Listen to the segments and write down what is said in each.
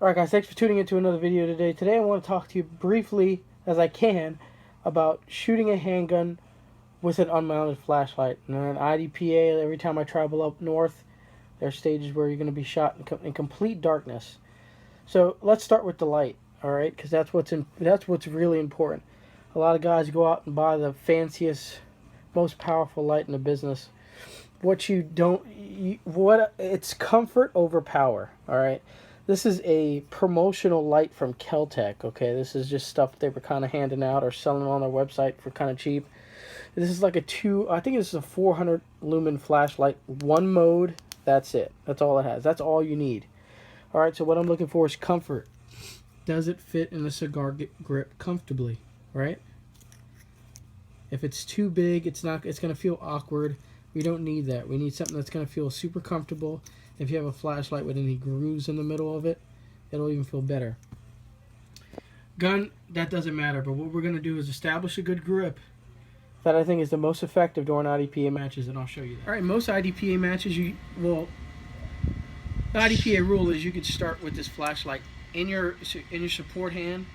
Alright guys, thanks for tuning into another video today. Today I want to talk to you briefly, as I can, about shooting a handgun with an unmounted flashlight. And an IDPA, every time I travel up north, there are stages where you're going to be shot in complete darkness. So let's start with the light, alright? Because that's what's really important. A lot of guys go out and buy the fanciest, most powerful light in the business. It's comfort over power, alright? This is a promotional light from Keltec, okay? This is just stuff they were kind of handing out or selling on their website for kind of cheap. This is like I think this is a 400 lumen flashlight, one mode, that's it. That's all it has. That's all you need. Alright, so what I'm looking for is comfort. Does it fit in the cigar grip comfortably, right? If it's too big, it's going to feel awkward. We don't need that. We need something that's going to feel super comfortable. If you have a flashlight with any grooves in the middle of it, it'll even feel better. Gun, that doesn't matter, but what we're going to do is establish a good grip that I think is the most effective during IDPA matches, and I'll show you that. Alright, most IDPA matches, the IDPA rule is you could start with this flashlight in your support hand,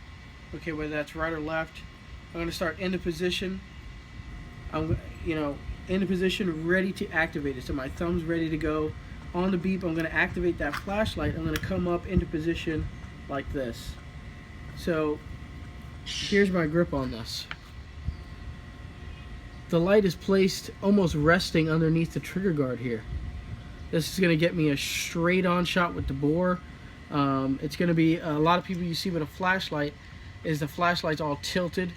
okay, whether that's right or left. I'm going to start into position. Into position, ready to activate it. So my thumb's ready to go. On the beep, I'm going to activate that flashlight. I'm going to come up into position like this. So here's my grip on this. The light is placed almost resting underneath the trigger guard here. This is going to get me a straight on shot with the bore. It's going to be, a lot of people you see with a flashlight is the flashlight's all tilted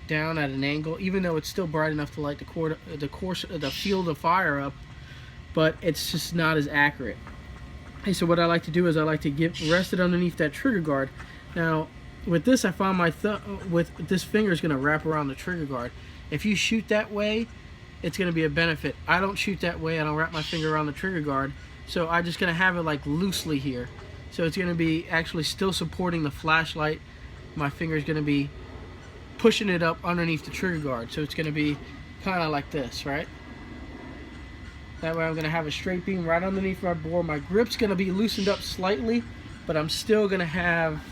down at an angle, even though it's still bright enough to light the field of fire up, but it's just not as accurate. Okay, so what I like to do is I like to get rested underneath that trigger guard. Now with this, I found with this finger is going to wrap around the trigger guard. If you shoot that way, it's going to be a benefit. I don't shoot that way. I don't wrap my finger around the trigger guard, so I'm just going to have it like loosely here. So it's going to be actually still supporting the flashlight. My finger is going to be pushing it up underneath the trigger guard, so it's going to be kind of like this, right? That way I'm going to have a straight beam right underneath my bore. My grip's going to be loosened up slightly, but I'm still going to have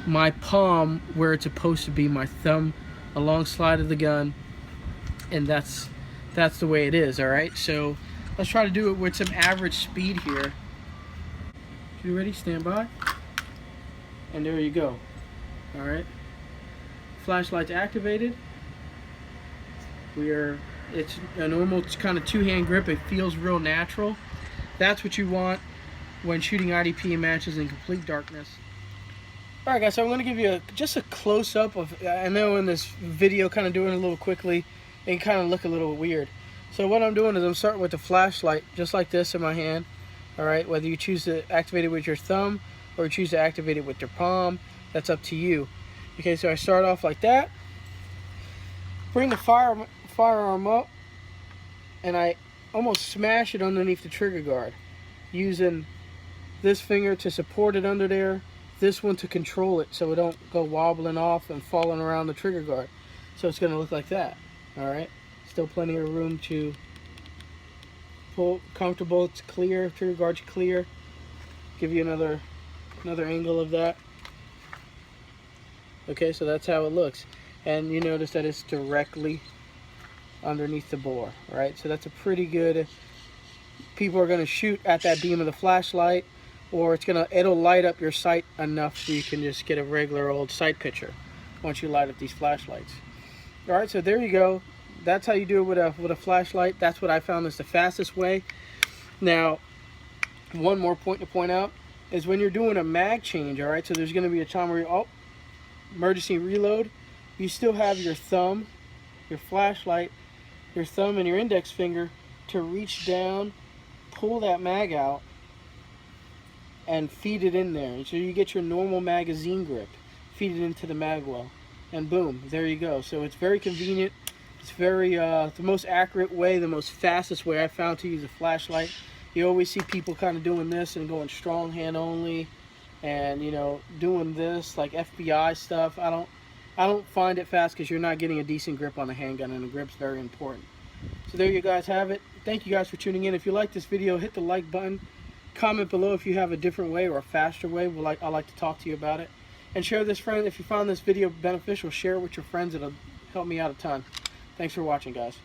my palm where it's supposed to be, my thumb along slide of the gun, and that's the way it is. Alright, so let's try to do it with some average speed here. You ready? Stand by. And there you go. Alright, flashlight's activated. It's a normal kind of two-hand grip. It feels real natural. That's what you want when shooting IDPA matches in complete darkness. Alright guys, so I'm going to give you just a close-up of, I know in this video kind of doing it a little quickly, it can kind of look a little weird. So what I'm doing is I'm starting with the flashlight just like this in my hand. Alright, whether you choose to activate it with your thumb or you choose to activate it with your palm, that's up to you. Okay, so I start off like that, bring the firearm up, and I almost smash it underneath the trigger guard, using this finger to support it under there, this one to control it so it don't go wobbling off and falling around the trigger guard. So it's going to look like that. Alright, still plenty of room to pull, comfortable, it's clear, trigger guard's clear. Give you another angle of that. Okay, so that's how it looks, and you notice that it's directly underneath the bore, right? So that's a pretty good. People are going to shoot at that beam of the flashlight, or it'll light up your sight enough so you can just get a regular old sight picture once you light up these flashlights. All right, so there you go. That's how you do it with a flashlight. That's what I found is the fastest way. Now, one more point to point out is when you're doing a mag change. All right, so there's going to be a time where you're emergency reload. You still have your thumb, your flashlight, your thumb and your index finger to reach down, pull that mag out, and feed it in there. So you get your normal magazine grip, feed it into the mag well, and boom, there you go. So it's very convenient. It's very the most accurate way, the most fastest way I found to use a flashlight. You always see people kind of doing this and going strong hand only, and doing this like FBI stuff. I don't find it fast because you're not getting a decent grip on the handgun, and the grip's very important. So there you guys have it. Thank you guys for tuning in. If you like this video, hit the like button, Comment below if you have a different way or a faster way. I'd like to talk to you about it. And share this, friend. If you found this video beneficial, share it with your friends. It'll help me out a ton. Thanks for watching, guys.